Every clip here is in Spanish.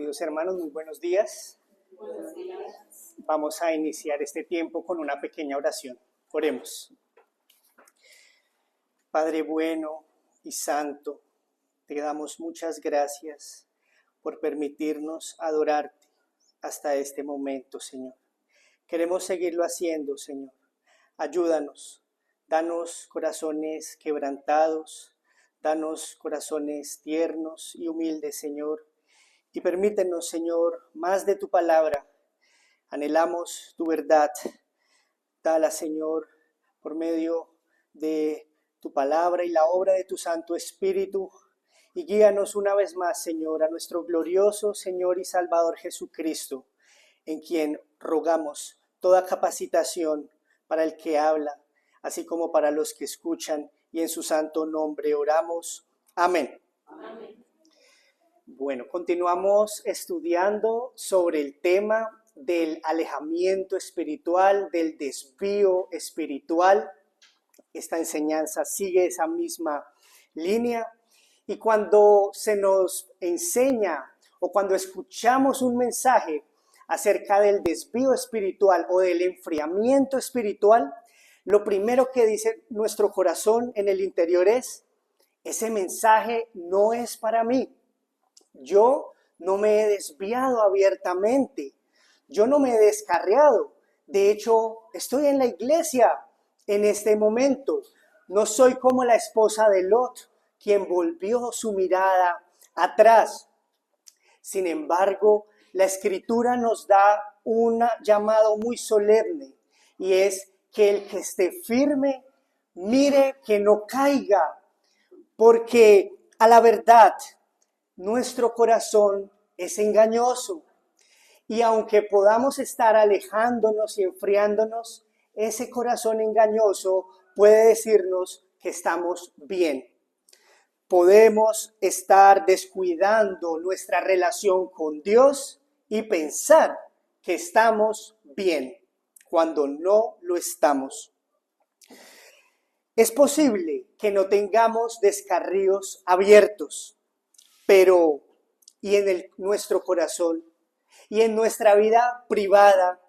Queridos hermanos, muy buenos días. Buenos días. Vamos a iniciar este tiempo con una pequeña oración. Oremos. Padre bueno y santo, te damos muchas gracias por permitirnos adorarte hasta este momento, Señor. Queremos seguirlo haciendo, Señor. Ayúdanos, danos corazones quebrantados, danos corazones tiernos y humildes, Señor. Y permítenos, Señor, más de tu palabra. Anhelamos tu verdad. Dala, Señor, por medio de tu palabra y la obra de tu Santo Espíritu. Y guíanos una vez más, Señor, a nuestro glorioso Señor y Salvador Jesucristo, en quien rogamos toda capacitación para el que habla, así como para los que escuchan, y en su santo nombre oramos. Amén. Amén. Bueno, continuamos estudiando sobre el tema del alejamiento espiritual, del desvío espiritual. Esta enseñanza sigue esa misma línea y cuando se nos enseña o cuando escuchamos un mensaje acerca del desvío espiritual o del enfriamiento espiritual, lo primero que dice nuestro corazón en el interior es: ese mensaje no es para mí. Yo no me he desviado abiertamente, yo no me he descarriado. De hecho, estoy en la iglesia en este momento. No soy como la esposa de Lot, quien volvió su mirada atrás. Sin embargo, la Escritura nos da un llamado muy solemne, y es que el que esté firme, mire que no caiga, porque a la verdad, nuestro corazón es engañoso y aunque podamos estar alejándonos y enfriándonos, ese corazón engañoso puede decirnos que estamos bien. Podemos estar descuidando nuestra relación con Dios y pensar que estamos bien cuando no lo estamos. Es posible que no tengamos descarríos abiertos, pero y en nuestro corazón y en nuestra vida privada,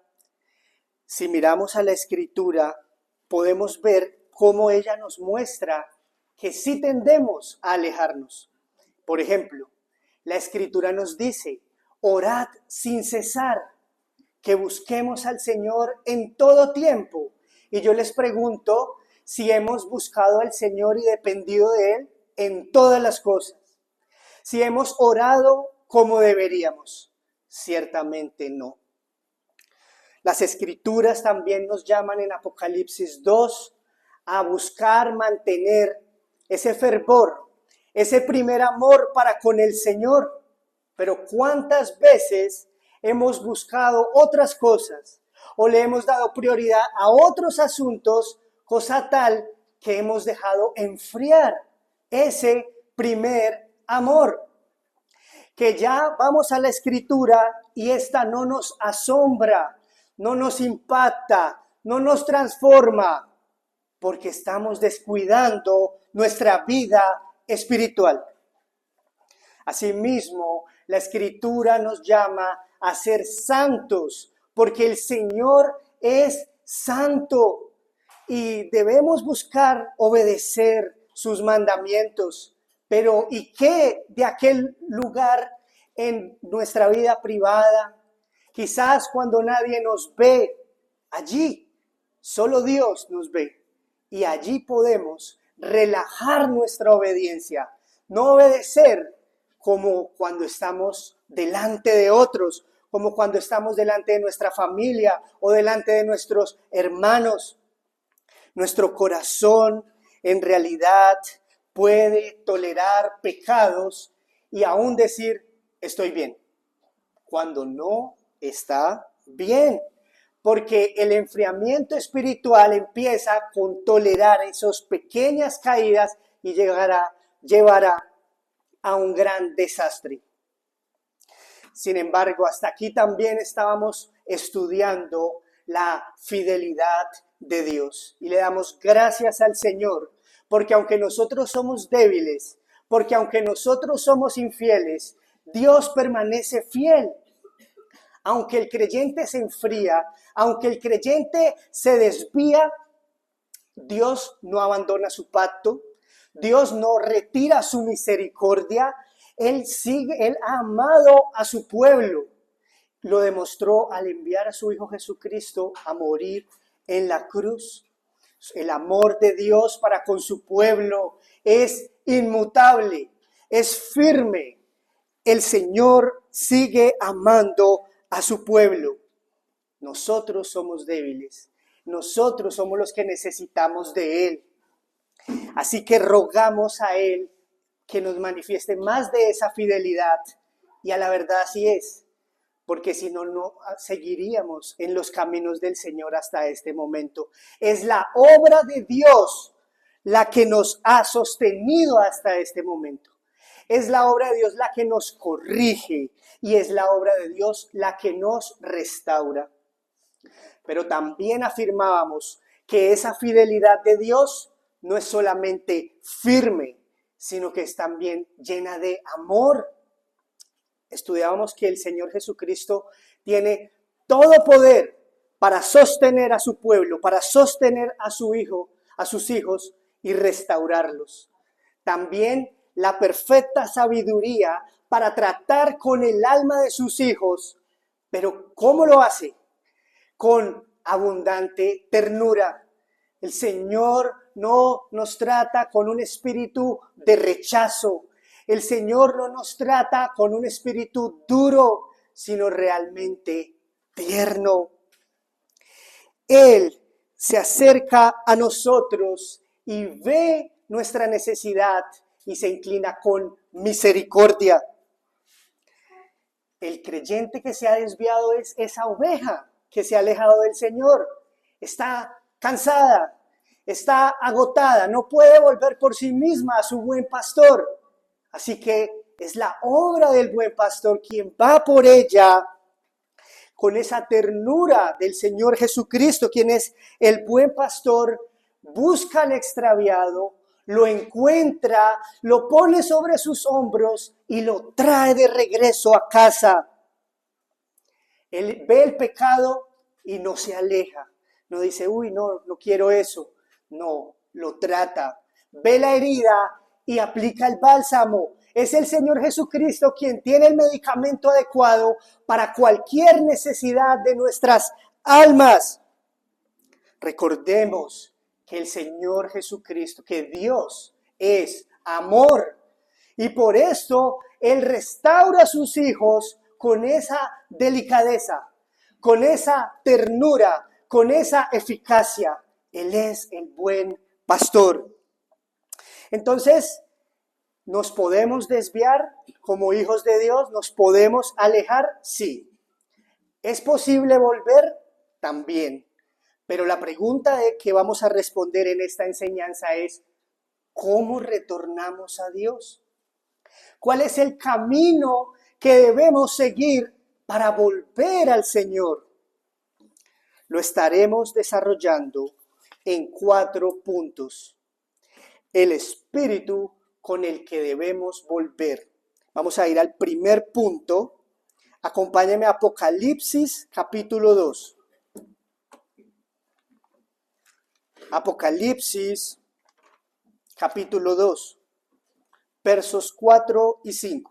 si miramos a la Escritura, podemos ver cómo ella nos muestra que sí tendemos a alejarnos. Por ejemplo, la Escritura nos dice: orad sin cesar, que busquemos al Señor en todo tiempo. Y yo les pregunto si hemos buscado al Señor y dependido de Él en todas las cosas. Si hemos orado como deberíamos, ciertamente no. Las Escrituras también nos llaman en Apocalipsis 2 a buscar mantener ese fervor, ese primer amor para con el Señor. Pero ¿cuántas veces hemos buscado otras cosas o le hemos dado prioridad a otros asuntos, cosa tal que hemos dejado enfriar ese primer amor? Que ya vamos a la Escritura y esta no nos asombra, no nos impacta, no nos transforma, porque estamos descuidando nuestra vida espiritual. Asimismo, la Escritura nos llama a ser santos, porque el Señor es santo y debemos buscar obedecer sus mandamientos. Pero ¿y qué de aquel lugar en nuestra vida privada? Quizás cuando nadie nos ve, allí solo Dios nos ve. Y allí podemos relajar nuestra obediencia, no obedecer como cuando estamos delante de otros, como cuando estamos delante de nuestra familia o delante de nuestros hermanos. Nuestro corazón en realidad puede tolerar pecados y aún decir estoy bien, cuando no está bien. Porque el enfriamiento espiritual empieza con tolerar esas pequeñas caídas y llevará a un gran desastre. Sin embargo, hasta aquí también estábamos estudiando la fidelidad de Dios. Y le damos gracias al Señor, porque aunque nosotros somos débiles, porque aunque nosotros somos infieles, Dios permanece fiel. Aunque el creyente se enfría, aunque el creyente se desvía, Dios no abandona su pacto, Dios no retira su misericordia, Él ha amado a su pueblo. Lo demostró al enviar a su Hijo Jesucristo a morir en la cruz. El amor de Dios para con su pueblo es inmutable, es firme. El Señor sigue amando a su pueblo. Nosotros somos débiles. Nosotros somos los que necesitamos de Él. Así que rogamos a Él que nos manifieste más de esa fidelidad. Y a la verdad así es. Porque si no, no seguiríamos en los caminos del Señor hasta este momento. Es la obra de Dios la que nos ha sostenido hasta este momento. Es la obra de Dios la que nos corrige y es la obra de Dios la que nos restaura. Pero también afirmábamos que esa fidelidad de Dios no es solamente firme, sino que es también llena de amor. Estudiábamos que el Señor Jesucristo tiene todo poder para sostener a su pueblo, para sostener a su hijo, a sus hijos y restaurarlos. También la perfecta sabiduría para tratar con el alma de sus hijos. Pero ¿cómo lo hace? Con abundante ternura. El Señor no nos trata con un espíritu de rechazo. El Señor no nos trata con un espíritu duro, sino realmente tierno. Él se acerca a nosotros y ve nuestra necesidad y se inclina con misericordia. El creyente que se ha desviado es esa oveja que se ha alejado del Señor. Está cansada, está agotada, no puede volver por sí misma a su buen pastor. Así que es la obra del buen pastor quien va por ella con esa ternura del Señor Jesucristo, quien es el buen pastor, busca al extraviado, lo encuentra, lo pone sobre sus hombros y lo trae de regreso a casa. Él ve el pecado y no se aleja. No dice, uy, no quiero eso. No, lo trata. Ve la herida y aplica el bálsamo. Es el Señor Jesucristo quien tiene el medicamento adecuado para cualquier necesidad de nuestras almas. Recordemos que el Señor Jesucristo, que Dios es amor. Y por esto Él restaura a sus hijos con esa delicadeza, con esa ternura, con esa eficacia. Él es el buen pastor. Entonces, ¿nos podemos desviar como hijos de Dios? ¿Nos podemos alejar? Sí. ¿Es posible volver? También. Pero la pregunta que vamos a responder en esta enseñanza es, ¿cómo retornamos a Dios? ¿Cuál es el camino que debemos seguir para volver al Señor? Lo estaremos desarrollando en 4 puntos. El espíritu con el que debemos volver. Vamos a ir al primer punto. Acompáñenme a Apocalipsis capítulo 2. Apocalipsis capítulo 2, versos 4 y 5.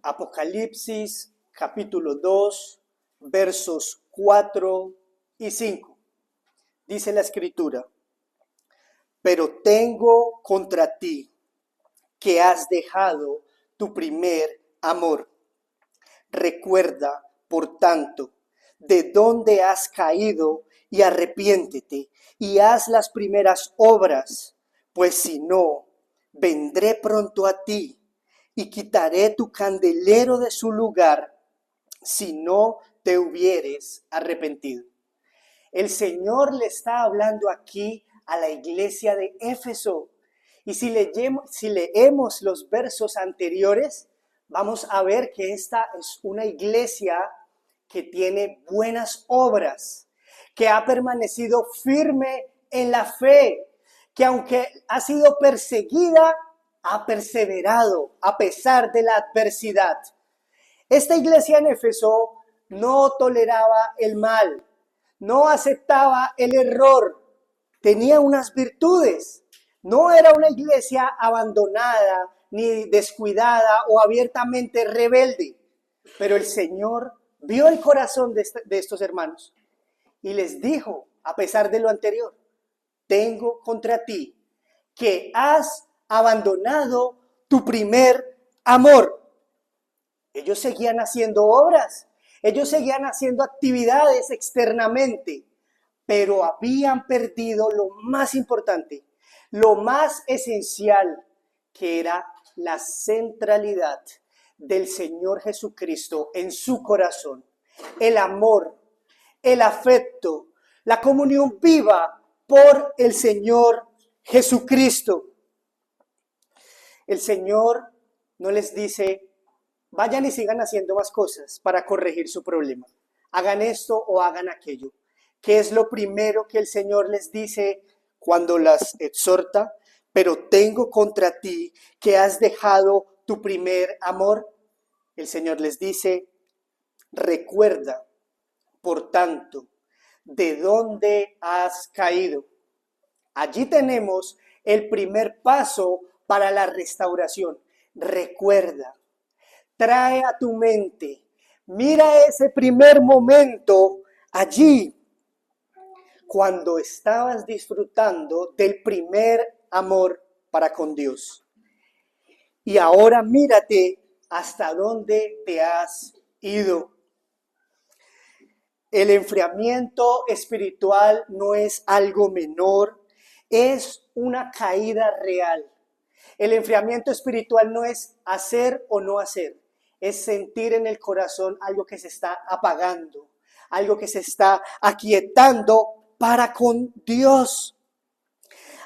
Apocalipsis capítulo 2, versos 4 y 5. Dice la escritura, pero tengo contra ti que has dejado tu primer amor. Recuerda, por tanto, de dónde has caído y arrepiéntete y haz las primeras obras, pues si no, vendré pronto a ti y quitaré tu candelero de su lugar si no te hubieres arrepentido. El Señor le está hablando aquí a la iglesia de Éfeso Y si leemos los versos anteriores, vamos a ver que esta es una iglesia que tiene buenas obras, que ha permanecido firme en la fe, que aunque ha sido perseguida, ha perseverado a pesar de la adversidad. Esta iglesia en Éfeso no toleraba el mal, no aceptaba el error, tenía unas virtudes. No era una iglesia abandonada, ni descuidada o abiertamente rebelde. Pero el Señor vio el corazón de estos hermanos y les dijo, a pesar de lo anterior, tengo contra ti que has abandonado tu primer amor. Ellos seguían haciendo obras, ellos seguían haciendo actividades externamente, pero habían perdido lo más importante, lo más esencial, que era la centralidad del Señor Jesucristo en su corazón, el amor, el afecto, la comunión viva por el Señor Jesucristo. El Señor no les dice, vayan y sigan haciendo más cosas para corregir su problema. Hagan esto o hagan aquello. ¿Qué es lo primero que el Señor les dice cuando las exhorta? Pero tengo contra ti que has dejado tu primer amor. El Señor les dice, recuerda, por tanto, de dónde has caído. Allí tenemos el primer paso para la restauración. Recuerda, trae a tu mente, mira ese primer momento allí, cuando estabas disfrutando del primer amor para con Dios. Y ahora mírate hasta dónde te has ido. El enfriamiento espiritual no es algo menor, es una caída real. El enfriamiento espiritual no es hacer o no hacer, es sentir en el corazón algo que se está apagando, algo que se está aquietando para con Dios.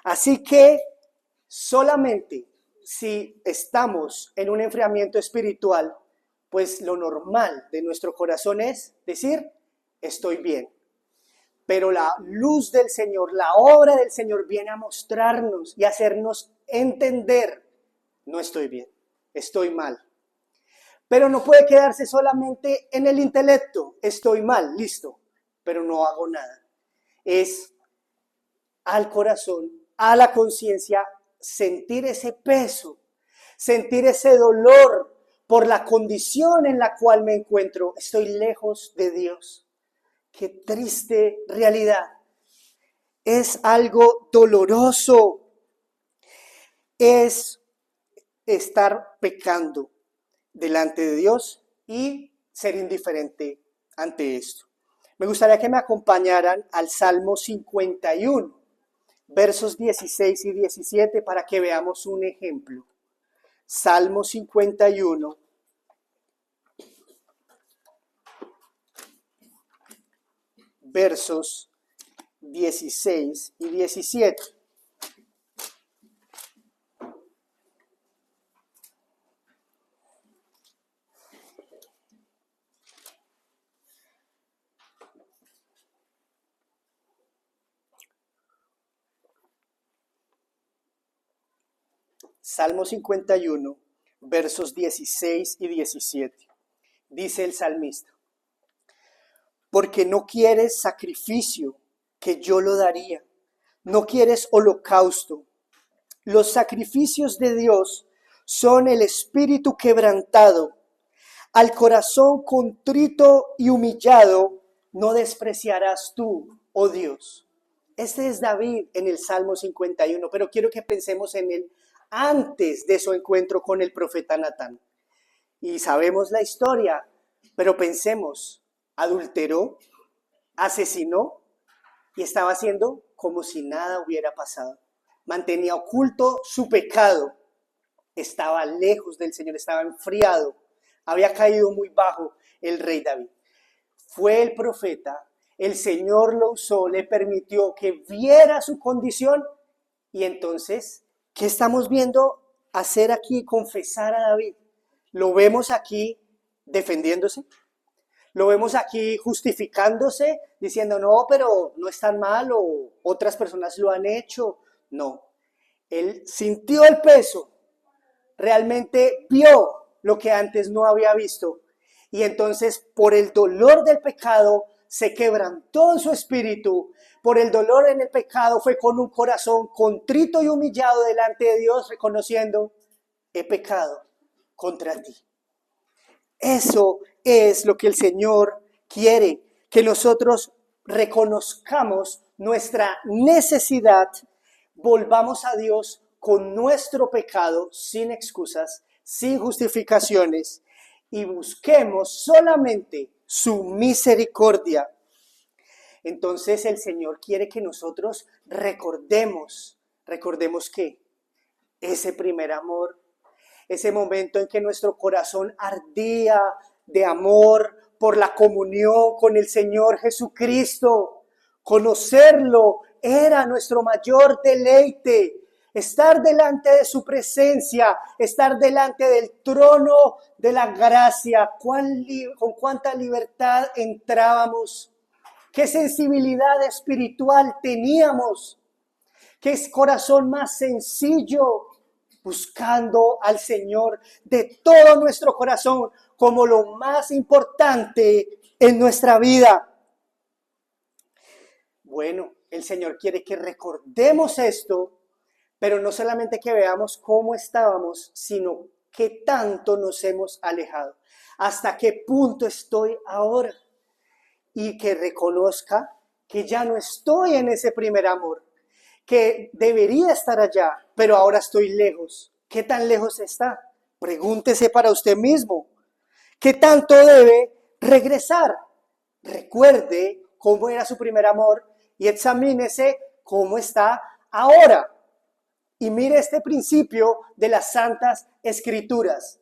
Así que solamente si estamos en un enfriamiento espiritual, pues lo normal de nuestro corazón es decir, estoy bien. Pero la luz del Señor, la obra del Señor viene a mostrarnos y hacernos entender, no estoy bien, estoy mal. Pero no puede quedarse solamente en el intelecto, estoy mal, listo, pero no hago nada. Es al corazón, a la conciencia, sentir ese peso, sentir ese dolor por la condición en la cual me encuentro. Estoy lejos de Dios. Qué triste realidad. Es algo doloroso. Es estar pecando delante de Dios y ser indiferente ante esto. Me gustaría que me acompañaran al Salmo 51, versos 16 y 17, para que veamos un ejemplo. Salmo 51, versos 16 y 17. Salmo 51, versos 16 y 17. Dice el salmista, porque no quieres sacrificio, que yo lo daría, no quieres holocausto. Los sacrificios de Dios son el espíritu quebrantado, al corazón contrito y humillado no despreciarás tú, oh Dios. Este es David en el Salmo 51, pero quiero que pensemos en él antes de su encuentro con el profeta Natán. Y sabemos la historia, pero pensemos, adulteró, asesinó y estaba haciendo como si nada hubiera pasado. Mantenía oculto su pecado, estaba lejos del Señor, estaba enfriado, había caído muy bajo el rey David. Fue el profeta, el Señor lo usó, le permitió que viera su condición y entonces ¿Qué estamos viendo hacer aquí? Confesar a David. Lo vemos aquí defendiéndose. Lo vemos aquí justificándose, diciendo, no, pero no es tan mal o otras personas lo han hecho. No, él sintió el peso, realmente vio lo que antes no había visto. Y entonces, por el dolor del pecado, se quebrantó en su espíritu. Por el dolor en el pecado, fue con un corazón contrito y humillado delante de Dios, reconociendo, he pecado contra ti. Eso es lo que el Señor quiere, que nosotros reconozcamos nuestra necesidad, volvamos a Dios con nuestro pecado, sin excusas, sin justificaciones, y busquemos solamente su misericordia. Entonces el Señor quiere que nosotros recordemos que ese primer amor, ese momento en que nuestro corazón ardía de amor por la comunión con el Señor Jesucristo, conocerlo era nuestro mayor deleite. Estar delante de su presencia, estar delante del trono de la gracia, con cuánta libertad entrábamos, qué sensibilidad espiritual teníamos, qué corazón más sencillo, buscando al Señor de todo nuestro corazón como lo más importante en nuestra vida. Bueno, el Señor quiere que recordemos esto, pero no solamente que veamos cómo estábamos, sino qué tanto nos hemos alejado, hasta qué punto estoy ahora, y que reconozca que ya no estoy en ese primer amor, que debería estar allá, pero ahora estoy lejos. ¿Qué tan lejos está? Pregúntese para usted mismo. ¿Qué tanto debe regresar? Recuerde cómo era su primer amor y examínese cómo está ahora. Y mire este principio de las Santas Escrituras.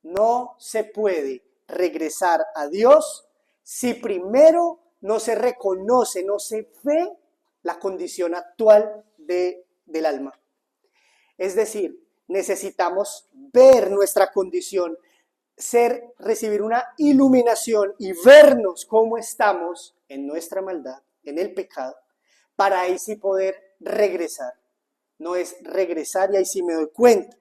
No se puede regresar a Dios si primero no se reconoce, no se ve la condición actual del alma. Es decir, necesitamos ver nuestra condición, recibir una iluminación y vernos cómo estamos en nuestra maldad, en el pecado, para ahí sí poder regresar. No es regresar y ahí sí me doy cuenta.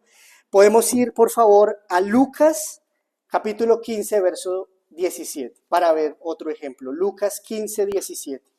Podemos ir, por favor, a Lucas, capítulo 15, verso 17, para ver otro ejemplo. Lucas 15, 17.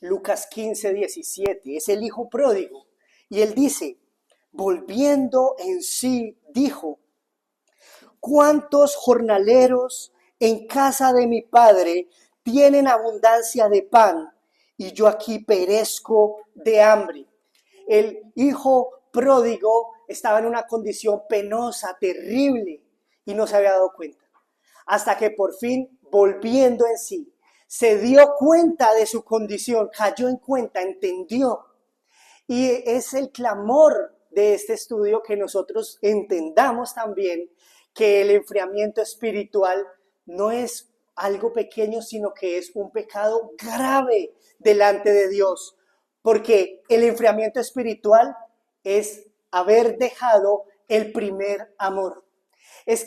Lucas 15, 17, es el hijo pródigo. Y él dice, volviendo en sí, dijo, ¿cuántos jornaleros en casa de mi padre tienen abundancia de pan y yo aquí perezco de hambre? El hijo pródigo estaba en una condición penosa, terrible, y no se había dado cuenta. Hasta que por fin, volviendo en sí, se dio cuenta de su condición, cayó en cuenta, entendió. Y es el clamor de este estudio que nosotros entendamos también que el enfriamiento espiritual no es algo pequeño, sino que es un pecado grave delante de Dios. Porque el enfriamiento espiritual es haber dejado el primer amor. Es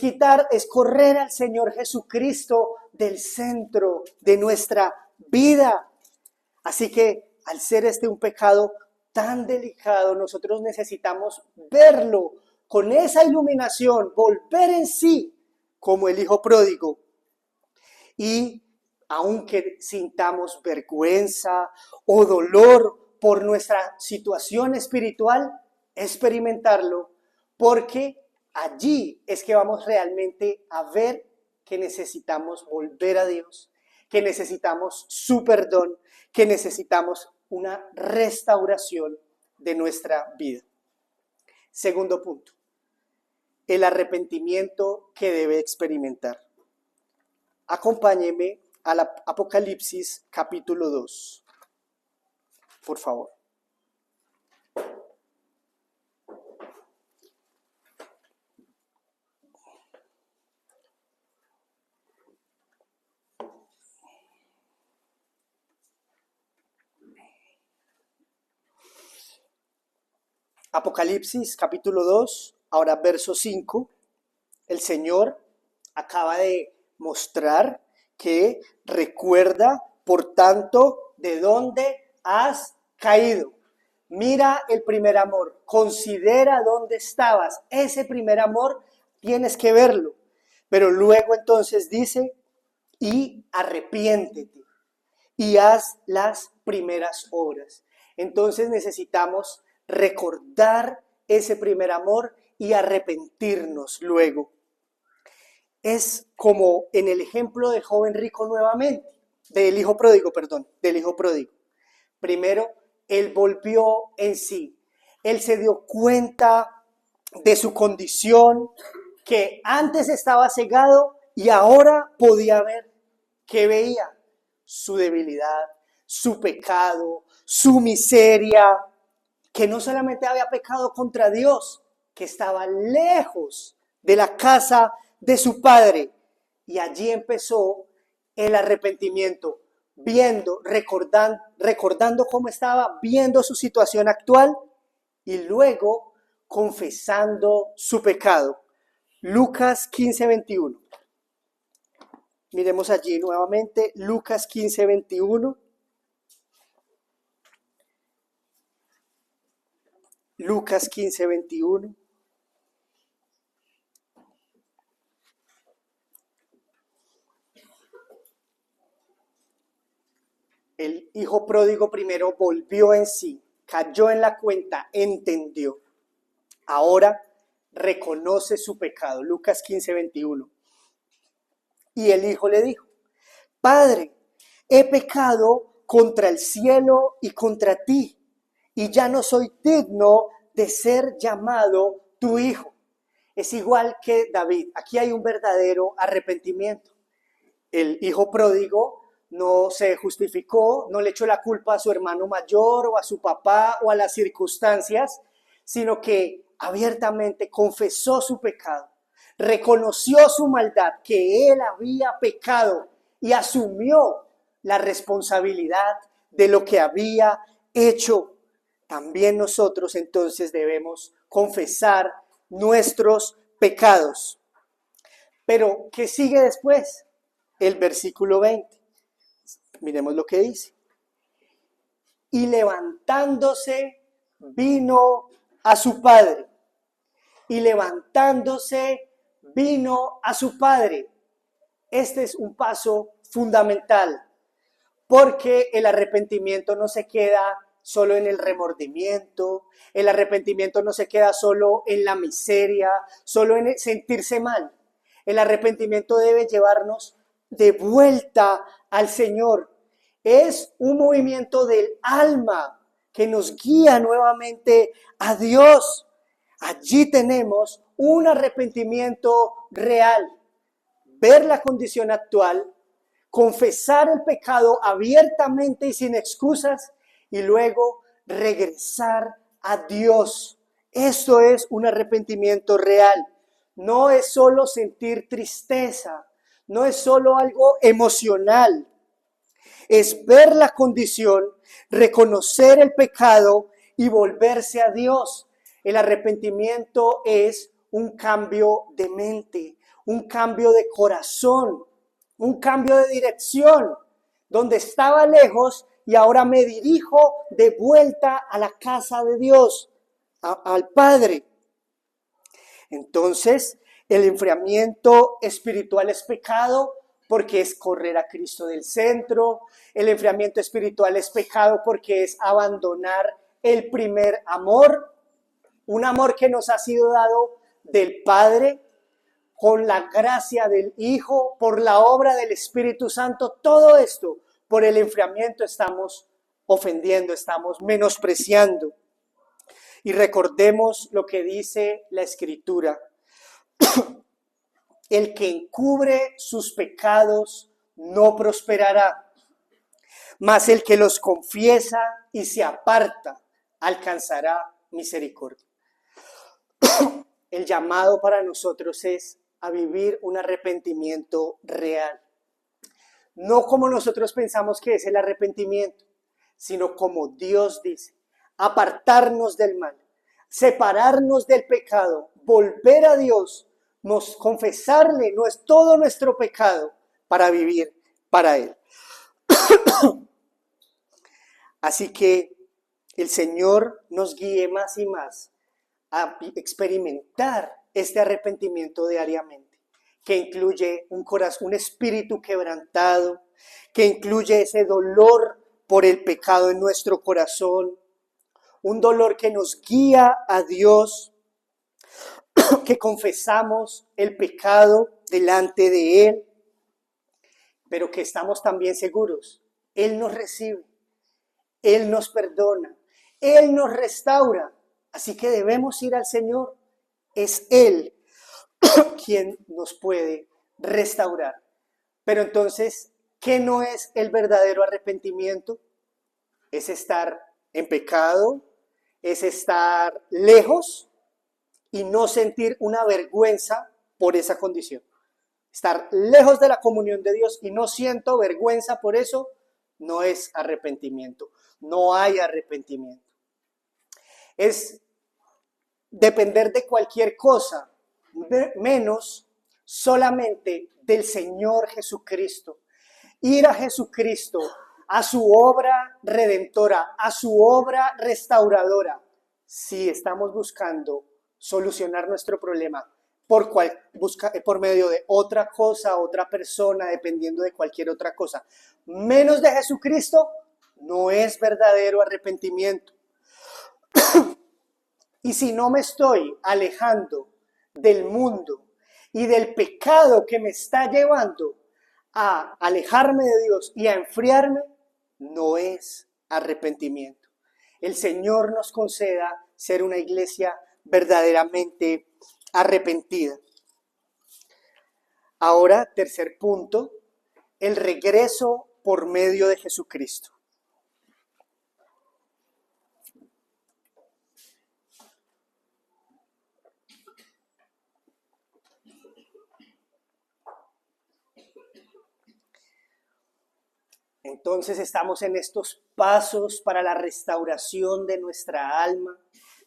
correr al Señor Jesucristo del centro de nuestra vida. Así que al ser este un pecado tan delicado, nosotros necesitamos verlo con esa iluminación, volver en sí como el hijo pródigo. Y aunque sintamos vergüenza o dolor por nuestra situación espiritual, experimentarlo, porque allí es que vamos realmente a ver que necesitamos volver a Dios, que necesitamos su perdón, que necesitamos una restauración de nuestra vida. Segundo punto, el arrepentimiento que debe experimentar. Acompáñeme al Apocalipsis capítulo 2, por favor. Apocalipsis capítulo 2, ahora verso 5, el Señor acaba de mostrar que recuerda, por tanto, de dónde has caído. Mira el primer amor, considera dónde estabas. Ese primer amor tienes que verlo. Pero luego entonces dice, y arrepiéntete y haz las primeras obras. Entonces necesitamos recordar ese primer amor y arrepentirnos luego. Es como en el ejemplo del joven rico nuevamente, del hijo pródigo. Primero, él volvió en sí. Él se dio cuenta de su condición, que antes estaba cegado y ahora podía ver. ¿Qué veía? Su debilidad, su pecado, su miseria, que no solamente había pecado contra Dios, que estaba lejos de la casa de su padre. Y allí empezó el arrepentimiento, recordando cómo estaba, viendo su situación actual y luego confesando su pecado. Lucas 15:21. Miremos allí nuevamente, Lucas 15:21. Lucas 15:21. El hijo pródigo primero volvió en sí, cayó en la cuenta, entendió. Ahora reconoce su pecado. Lucas 15:21. Y el hijo le dijo, Padre, he pecado contra el cielo y contra ti, y ya no soy digno de ser llamado tu hijo. Es igual que David. Aquí hay un verdadero arrepentimiento. El hijo pródigo no se justificó, no le echó la culpa a su hermano mayor o a su papá o a las circunstancias, sino que abiertamente confesó su pecado, reconoció su maldad, que él había pecado y asumió la responsabilidad de lo que había hecho. También nosotros entonces debemos confesar nuestros pecados. Pero, ¿qué sigue después? El versículo 20. Miremos lo que dice. Y levantándose, vino a su padre. Y levantándose, vino a su padre. Este es un paso fundamental, porque el arrepentimiento no se queda solo en el remordimiento, el arrepentimiento no se queda solo en la miseria, solo en sentirse mal. El arrepentimiento debe llevarnos de vuelta al Señor. Es un movimiento del alma que nos guía nuevamente a Dios. Allí tenemos un arrepentimiento real. Ver la condición actual, confesar el pecado abiertamente y sin excusas, y luego regresar a Dios. Esto es un arrepentimiento real. No es solo sentir tristeza, no es solo algo emocional. Es ver la condición, reconocer el pecado y volverse a Dios. El arrepentimiento es un cambio de mente, un cambio de corazón, un cambio de dirección, donde estaba lejos y ahora me dirijo de vuelta a la casa de Dios, al Padre. Entonces, el enfriamiento espiritual es pecado porque es correr a Cristo del centro. El enfriamiento espiritual es pecado porque es abandonar el primer amor, un amor que nos ha sido dado del Padre, con la gracia del Hijo, por la obra del Espíritu Santo. Todo esto, por el enfriamiento, estamos ofendiendo, estamos menospreciando. Y recordemos lo que dice la Escritura. El que encubre sus pecados no prosperará, mas el que los confiesa y se aparta alcanzará misericordia. El llamado para nosotros es a vivir un arrepentimiento real. No como nosotros pensamos que es el arrepentimiento, sino como Dios dice, apartarnos del mal, separarnos del pecado, volver a Dios, confesarle todo nuestro pecado para vivir para Él. Así que el Señor nos guíe más y más a experimentar este arrepentimiento diariamente, que incluye un corazón, un espíritu quebrantado, que incluye ese dolor por el pecado en nuestro corazón, un dolor que nos guía a Dios, que confesamos el pecado delante de Él, pero que estamos también seguros, Él nos recibe, Él nos perdona, Él nos restaura, así que debemos ir al Señor, es Él quien nos puede restaurar. Pero entonces, ¿qué no es el verdadero arrepentimiento? Es estar en pecado, es estar lejos y no sentir una vergüenza por esa condición. Estar lejos de la comunión de Dios y no siento vergüenza por eso, no es arrepentimiento. No hay arrepentimiento. Es depender de cualquier cosa, menos solamente del Señor Jesucristo. Ir a Jesucristo, a su obra redentora, a su obra restauradora, si estamos buscando solucionar nuestro problema por medio de otra cosa, otra persona, dependiendo de cualquier otra cosa, menos de Jesucristo, no es verdadero arrepentimiento. Y si no me estoy alejando del mundo y del pecado que me está llevando a alejarme de Dios y a enfriarme, no es arrepentimiento. El Señor nos conceda ser una iglesia verdaderamente arrepentida. Ahora, tercer punto, el regreso por medio de Jesucristo. Entonces estamos en estos pasos para la restauración de nuestra alma.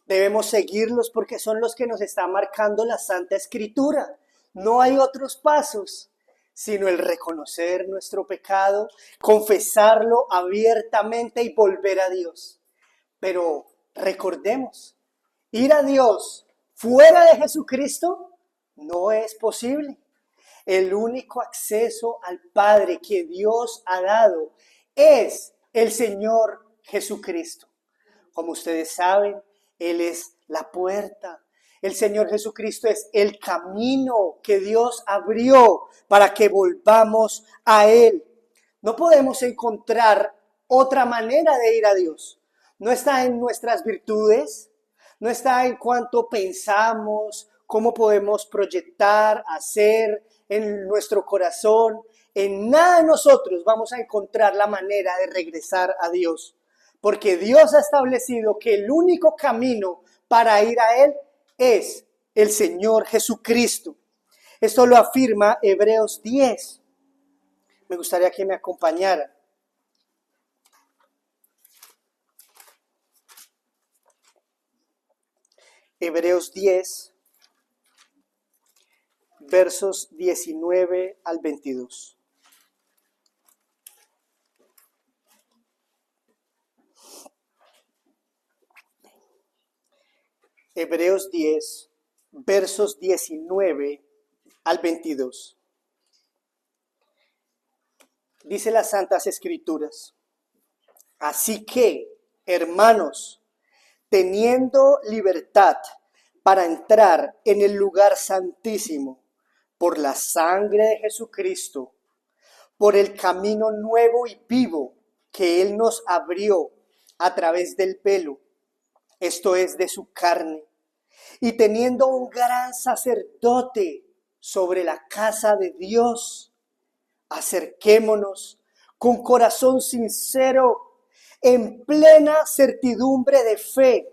Debemos seguirlos porque son los que nos está marcando la Santa Escritura. No hay otros pasos, sino el reconocer nuestro pecado, confesarlo abiertamente y volver a Dios. Pero recordemos, ir a Dios fuera de Jesucristo no es posible. El único acceso al Padre que Dios ha dado es el Señor Jesucristo. Como ustedes saben, Él es la puerta. El Señor Jesucristo es el camino que Dios abrió para que volvamos a Él. No podemos encontrar otra manera de ir a Dios. No está en nuestras virtudes, no está en cuánto pensamos, cómo podemos proyectar, hacer en nuestro corazón. En nada de nosotros vamos a encontrar la manera de regresar a Dios, porque Dios ha establecido que el único camino para ir a Él es el Señor Jesucristo. Esto lo afirma Hebreos 10. Me gustaría que me acompañara. Hebreos 10, versos 19 al 22. Hebreos 10, versos 19 al 22. Dice las Santas Escrituras: así que, hermanos, teniendo libertad para entrar en el lugar santísimo por la sangre de Jesucristo, por el camino nuevo y vivo que Él nos abrió a través del velo, esto es, de su carne, y teniendo un gran sacerdote sobre la casa de Dios, Acerquémonos con corazón sincero, en plena certidumbre de fe,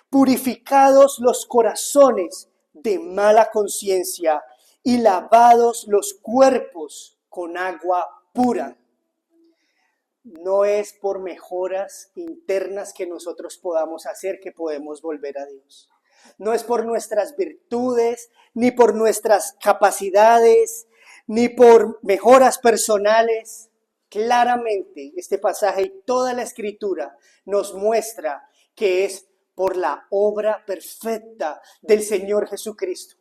purificados los corazones de mala conciencia y lavados los cuerpos con agua pura. No es por mejoras internas que nosotros podamos hacer que podemos volver a Dios. No es por nuestras virtudes, ni por nuestras capacidades, ni por mejoras personales. Claramente este pasaje y toda la Escritura nos muestra que es por la obra perfecta del Señor Jesucristo.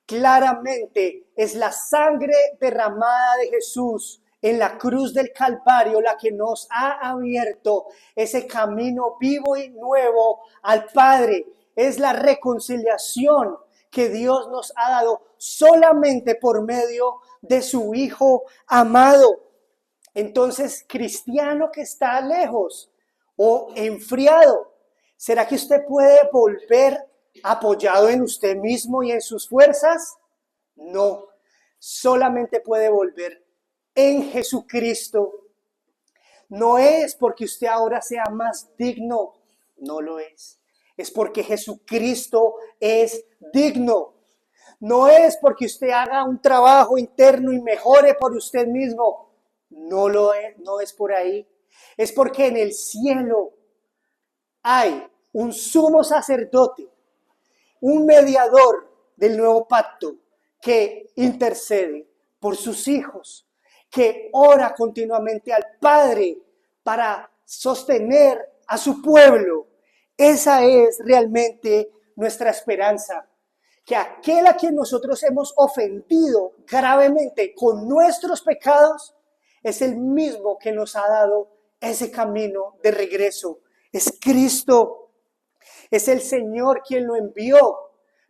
Claramente es la sangre derramada de Jesús en la cruz del Calvario la que nos ha abierto ese camino vivo y nuevo al Padre. Es la reconciliación que Dios nos ha dado solamente por medio de su Hijo amado. Entonces, cristiano que está lejos o enfriado, ¿será que usted puede volver apoyado en usted mismo y en sus fuerzas? No, solamente puede volver en Jesucristo. No es porque usted ahora sea más digno, no lo es. Es porque Jesucristo es digno. No es porque usted haga un trabajo interno y mejore por usted mismo. No lo es, no es por ahí. Es porque en el cielo hay un sumo sacerdote, un mediador del nuevo pacto que intercede por sus hijos, que ora continuamente al Padre para sostener a su pueblo. Esa es realmente nuestra esperanza, que aquel a quien nosotros hemos ofendido gravemente con nuestros pecados es el mismo que nos ha dado ese camino de regreso. Es Cristo, es el Señor quien lo envió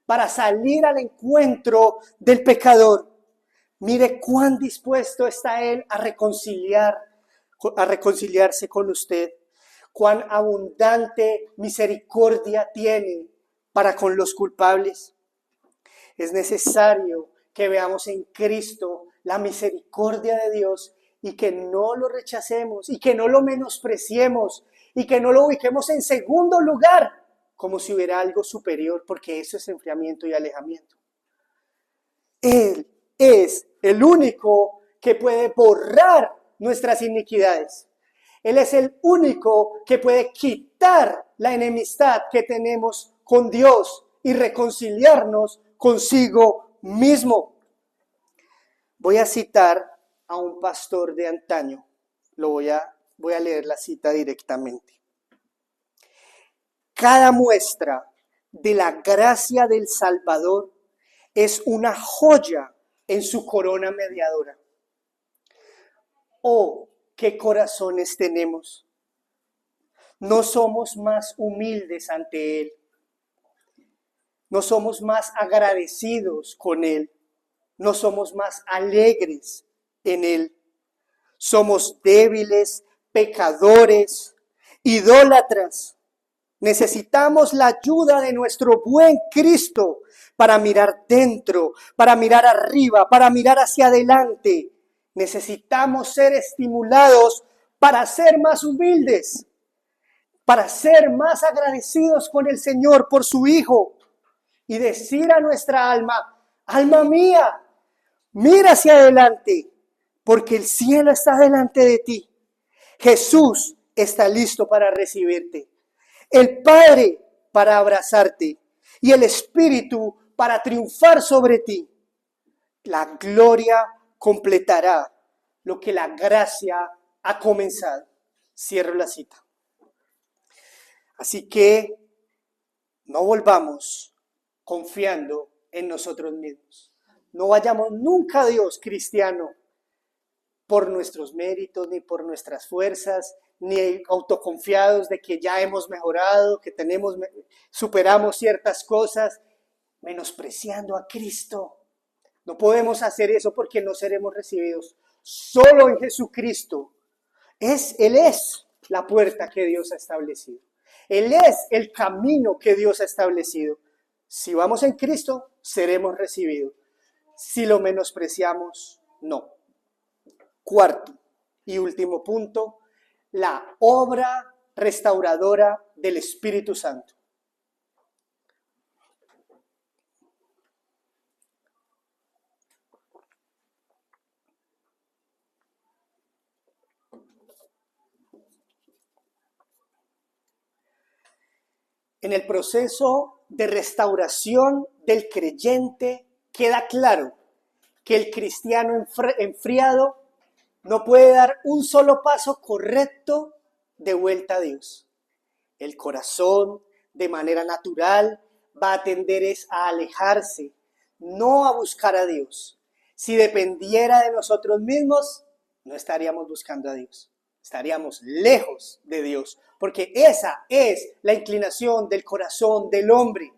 para salir al encuentro del pecador. Mire cuán dispuesto está Él a reconciliarse con usted, cuán abundante misericordia tiene para con los culpables. Es necesario que veamos en Cristo la misericordia de Dios y que no lo rechacemos y que no lo menospreciemos y que no lo ubiquemos en segundo lugar como si hubiera algo superior, porque eso es enfriamiento y alejamiento. Él es el único que puede borrar nuestras iniquidades. Él es el único que puede quitar la enemistad que tenemos con Dios y reconciliarnos consigo mismo. Voy a citar a un pastor de antaño. Voy a leer la cita directamente. Cada muestra de la gracia del Salvador es una joya en su corona mediadora. Oh, qué corazones tenemos. No somos más humildes ante Él. No somos más agradecidos con Él. No somos más alegres en Él. Somos débiles, pecadores, idólatras. Necesitamos la ayuda de nuestro buen Cristo para mirar dentro, para mirar arriba, para mirar hacia adelante. Necesitamos ser estimulados para ser más humildes, para ser más agradecidos con el Señor por su Hijo y decir a nuestra alma, alma mía, mira hacia adelante, porque el cielo está delante de ti. Jesús está listo para recibirte. El Padre para abrazarte y el Espíritu para triunfar sobre ti. La gloria completará lo que la gracia ha comenzado. Cierro la cita. Así que no volvamos confiando en nosotros mismos. No vayamos nunca a Dios, cristiano, por nuestros méritos ni por nuestras fuerzas, ni autoconfiados de que ya hemos mejorado, que superamos ciertas cosas, menospreciando a Cristo. No podemos hacer eso porque no seremos recibidos. Solo en Jesucristo. Él es la puerta que Dios ha establecido. Él es el camino que Dios ha establecido. Si vamos en Cristo, seremos recibidos. Si lo menospreciamos, no. Cuarto y último punto, la obra restauradora del Espíritu Santo. En el proceso de restauración del creyente queda claro que el cristiano enfriado no puede dar un solo paso correcto de vuelta a Dios. El corazón, de manera natural, va a tender a alejarse, no a buscar a Dios. Si dependiera de nosotros mismos, no estaríamos buscando a Dios. Estaríamos lejos de Dios, porque esa es la inclinación del corazón del hombre.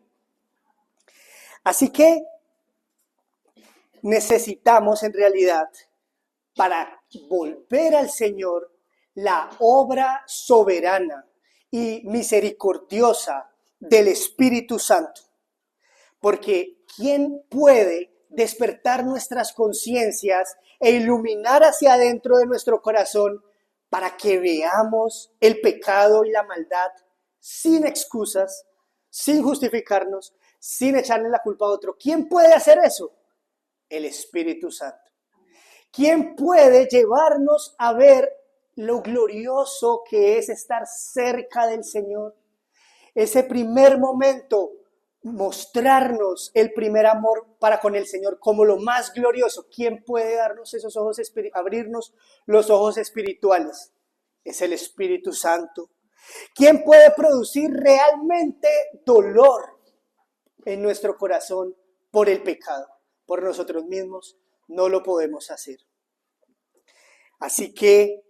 Así que necesitamos en realidad, para volver al Señor, la obra soberana y misericordiosa del Espíritu Santo. Porque ¿quién puede despertar nuestras conciencias e iluminar hacia adentro de nuestro corazón para que veamos el pecado y la maldad sin excusas, sin justificarnos, sin echarle la culpa a otro? ¿Quién puede hacer eso? El Espíritu Santo. ¿Quién puede llevarnos a ver lo glorioso que es estar cerca del Señor? Ese primer momento, mostrarnos el primer amor para con el Señor como lo más glorioso. ¿Quién puede darnos esos ojos, abrirnos los ojos espirituales? Es el Espíritu Santo. ¿Quién puede producir realmente dolor en nuestro corazón por el pecado? Por nosotros mismos no lo podemos hacer. Así que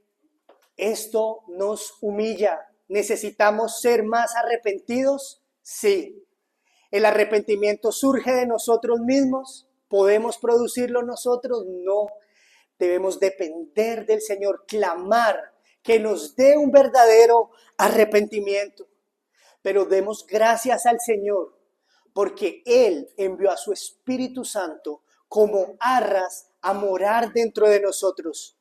esto nos humilla. ¿Necesitamos ser más arrepentidos? Sí. ¿El arrepentimiento surge de nosotros mismos? ¿Podemos producirlo nosotros? No. Debemos depender del Señor, clamar que nos dé un verdadero arrepentimiento. Pero demos gracias al Señor porque Él envió a su Espíritu Santo como arras a morar dentro de nosotros.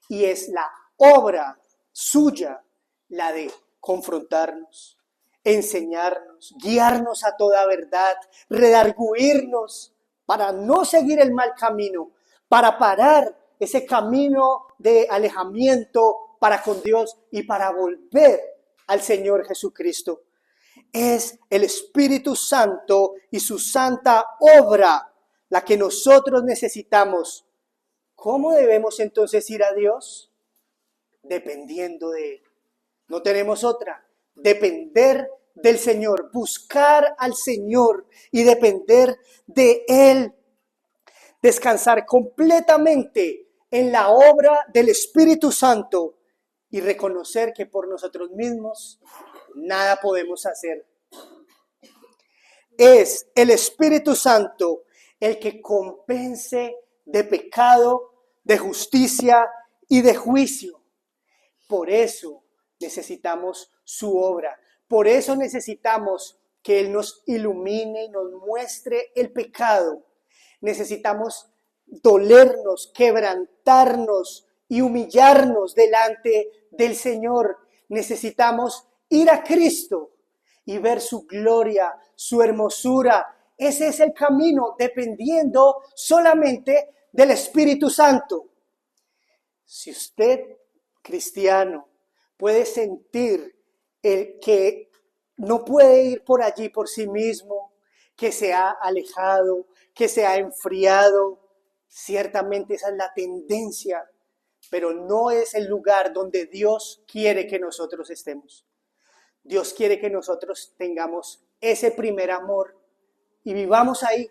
Y es la obra suya la de confrontarnos, enseñarnos, guiarnos a toda verdad, redarguirnos para no seguir el mal camino, para parar ese camino de alejamiento para con Dios y para volver al Señor Jesucristo. Es el Espíritu Santo y su santa obra la que nosotros necesitamos. ¿Cómo debemos entonces ir a Dios? Dependiendo de Él. No tenemos otra. Depender del Señor, buscar al Señor y depender de Él. Descansar completamente en la obra del Espíritu Santo y reconocer que por nosotros mismos nada podemos hacer. Es el Espíritu Santo el que convence de pecado, de justicia y de juicio. Por eso necesitamos su obra. Por eso necesitamos que Él nos ilumine y nos muestre el pecado. Necesitamos dolernos, quebrantarnos y humillarnos delante del Señor. Necesitamos ir a Cristo y ver su gloria, su hermosura. Ese es el camino, dependiendo solamente del Espíritu Santo. Si usted, cristiano, puede sentir que no puede ir por allí por sí mismo, que se ha alejado, que se ha enfriado, ciertamente esa es la tendencia, pero no es el lugar donde Dios quiere que nosotros estemos. Dios quiere que nosotros tengamos ese primer amor y vivamos ahí,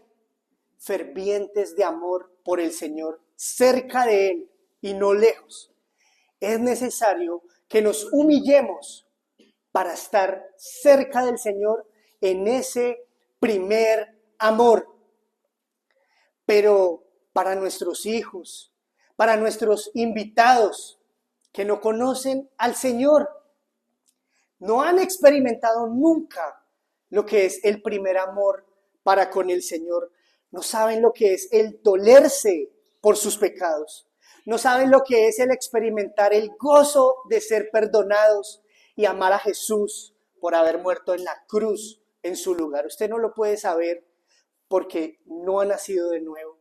fervientes de amor por el Señor, cerca de Él y no lejos. Es necesario que nos humillemos para estar cerca del Señor en ese primer amor. Pero para nuestros hijos, para nuestros invitados que no conocen al Señor, no han experimentado nunca lo que es el primer amor para con el Señor. No saben lo que es el dolerse por sus pecados. No saben lo que es el experimentar el gozo de ser perdonados y amar a Jesús por haber muerto en la cruz en su lugar. Usted no lo puede saber porque no ha nacido de nuevo.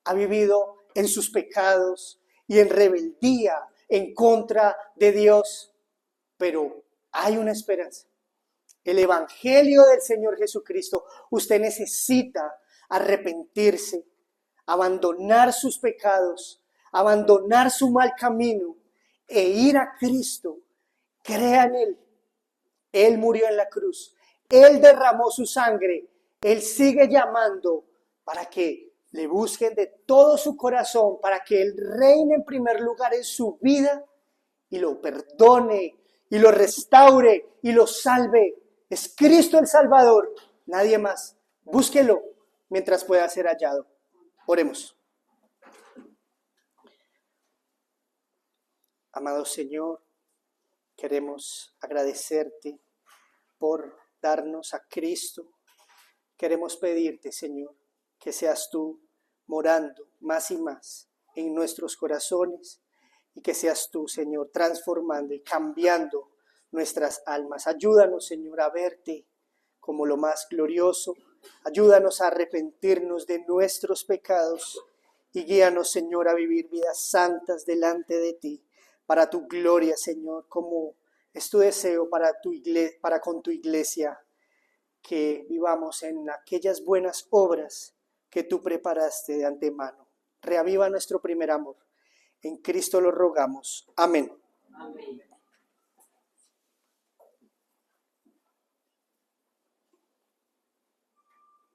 Ha vivido en sus pecados y en rebeldía en contra de Dios. Pero hay una esperanza. El Evangelio del Señor Jesucristo. Usted necesita arrepentirse, abandonar sus pecados, abandonar su mal camino e ir a Cristo. Crea en Él. Él murió en la cruz. Él derramó su sangre. Él sigue llamando para que le busquen de todo su corazón, para que Él reine en primer lugar en su vida y lo perdone y lo restaure y lo salve. Es Cristo el Salvador, nadie más. Búsquelo mientras pueda ser hallado. Oremos. Amado Señor, queremos agradecerte por darnos a Cristo. Queremos pedirte, Señor, que seas tú morando más y más en nuestros corazones y que seas tú, Señor, transformando y cambiando nuestras almas. Ayúdanos, Señor, a verte como lo más glorioso. Ayúdanos a arrepentirnos de nuestros pecados y guíanos, Señor, a vivir vidas santas delante de ti, para tu gloria, Señor, como es tu deseo para tu iglesia, para con tu iglesia, que vivamos en aquellas buenas obras que tú preparaste de antemano. Reaviva nuestro primer amor. En Cristo lo rogamos. Amén. Amén.